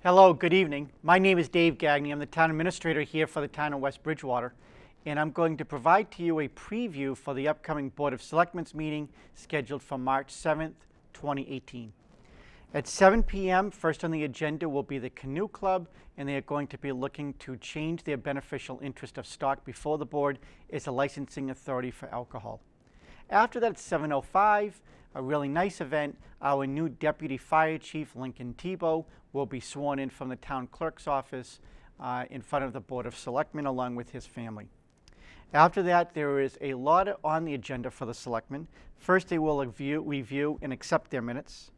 Hello, good evening. My name is Dave Gagne. I'm the town administrator here for the town of West Bridgewater, and I'm going to provide to you a preview for the upcoming Board of Selectmen's meeting scheduled for March 7th, 2018. At 7 p.m., first on the agenda will be the Canoe Club, and they are going to be looking to change their beneficial interest of stock before the board as a licensing authority for alcohol. After that, at 7:05, a really nice event, our new Deputy Fire Chief, Lincoln Tebow, will be sworn in from the town clerk's office in front of the Board of Selectmen along with his family. After that, there is a lot on the agenda for the selectmen. First, they will review and accept their minutes.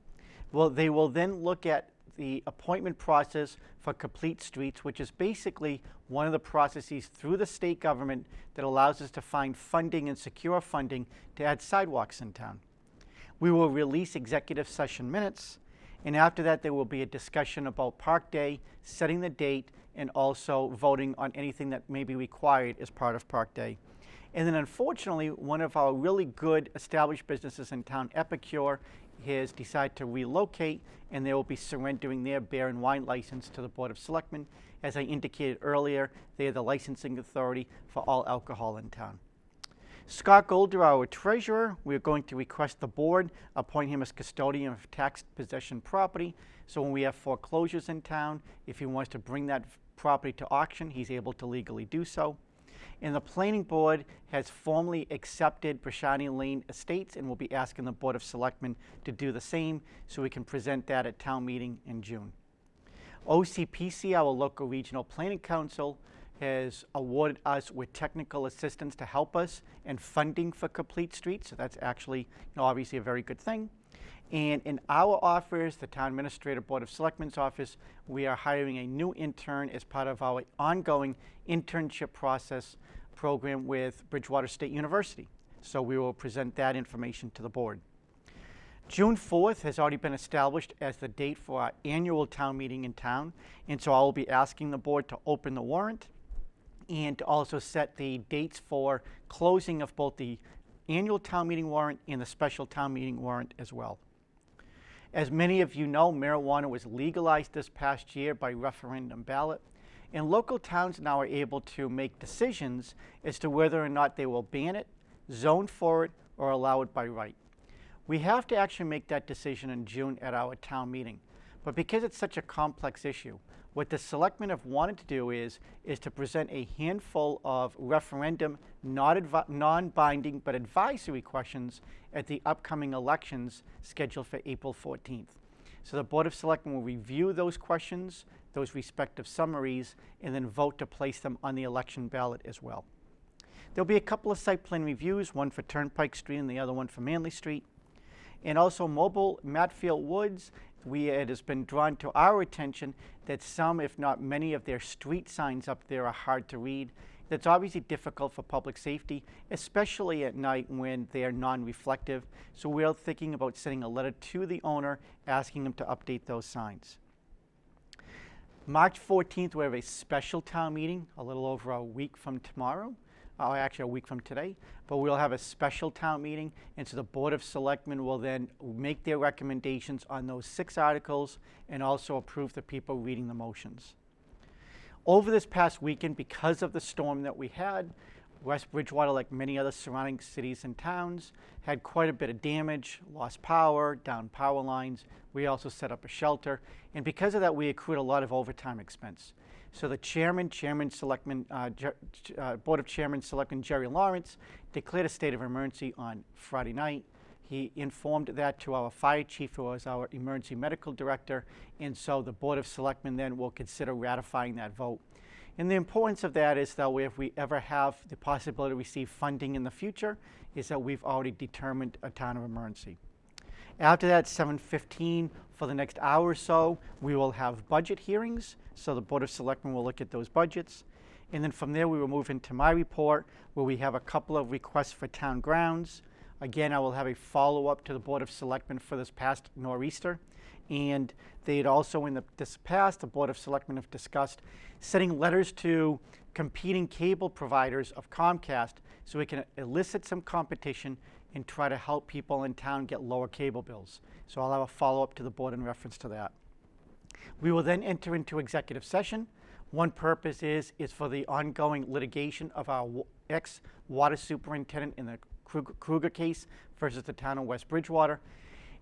They will then look at the appointment process for Complete Streets, which is basically one of the processes through the state government that allows us to find funding and secure funding to add sidewalks in town. We will release executive session minutes, and after that there will be a discussion about Park Day, setting the date, and also voting on anything that may be required as part of Park Day. And then unfortunately, one of our really good established businesses in town, Epicure, has decided to relocate, and they will be surrendering their beer and wine license to the Board of Selectmen. As I indicated earlier, they are the licensing authority for all alcohol in town. Scott Golder, our treasurer, we are going to request the board appoint him as custodian of tax possession property. So when we have foreclosures in town, if he wants to bring that property to auction, he's able to legally do so. And the planning board has formally accepted Brashani Lane Estates and will be asking the Board of Selectmen to do the same so we can present that at town meeting in June. OCPC, our local regional planning council, has awarded us with technical assistance to help us and funding for Complete Streets. So that's actually obviously a very good thing. And in our office, the Town Administrator Board of Selectmen's office, we are hiring a new intern as part of our ongoing internship process program with Bridgewater State University. So we will present that information to the board. June 4th has already been established as the date for our annual town meeting in town. And so I will be asking the board to open the warrant and to also set the dates for closing of both the annual town meeting warrant and the special town meeting warrant as well. As many of you know, marijuana was legalized this past year by referendum ballot, and local towns now are able to make decisions as to whether or not they will ban it, zone for it, or allow it by right. We have to actually make that decision in June at our town meeting, but because it's such a complex issue, what the selectmen have wanted to do is to present a handful of referendum, non-binding but advisory questions at the upcoming elections scheduled for April 14th. So the Board of Selectmen will review those questions, those respective summaries, and then vote to place them on the election ballot as well. There'll be a couple of site plan reviews, one for Turnpike Street and the other one for Manley Street. And also mobile Matfield Woods, it has been drawn to our attention that some, if not many, of their street signs up there are hard to read. That's obviously difficult for public safety, especially at night when they are non-reflective. So we're thinking about sending a letter to the owner asking them to update those signs. March 14th, we have a special town meeting, a little over a week from tomorrow. Actually a week from today, but we'll have a special town meeting, and so the Board of Selectmen will then make their recommendations on those 6 articles and also approve the people reading the motions. Over this past weekend, because of the storm that we had, West Bridgewater, like many other surrounding cities and towns, had quite a bit of damage, lost power, down power lines. We also set up a shelter, and because of that, we accrued a lot of overtime expense. So the Board of Chairman Selectman Jerry Lawrence declared a state of emergency on Friday night. He informed that to our fire chief, who was our emergency medical director, and so the Board of Selectmen then will consider ratifying that vote. And the importance of that is that if we ever have the possibility to receive funding in the future, is that we've already determined a town of emergency. After that, 7:15, for the next hour or so, we will have budget hearings. So the Board of Selectmen will look at those budgets. And then from there, we will move into my report, where we have a couple of requests for town grounds. Again, I will have a follow-up to the Board of Selectmen for this past nor'easter. And they had also, this past, the Board of Selectmen have discussed sending letters to competing cable providers of Comcast so we can elicit some competition and try to help people in town get lower cable bills. So I'll have a follow-up to the board in reference to that. We will then enter into executive session. One purpose is for the ongoing litigation of our ex-water superintendent in the Kruger case versus the town of West Bridgewater.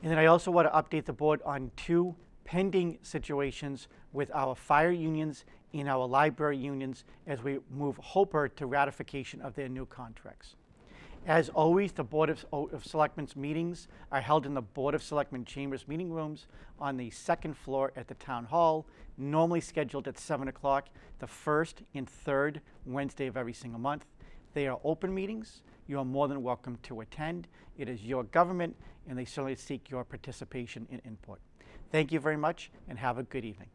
And then I also want to update the board on 2 pending situations with our fire unions and our library unions as we move Hooper to ratification of their new contracts. As always, the Board of Selectmen's meetings are held in the Board of Selectmen Chambers meeting rooms on the 2nd floor at the Town Hall, normally scheduled at 7 o'clock, the 1st and 3rd Wednesday of every single month. They are open meetings. You are more than welcome to attend. It is your government, and they certainly seek your participation and input. Thank you very much, and have a good evening.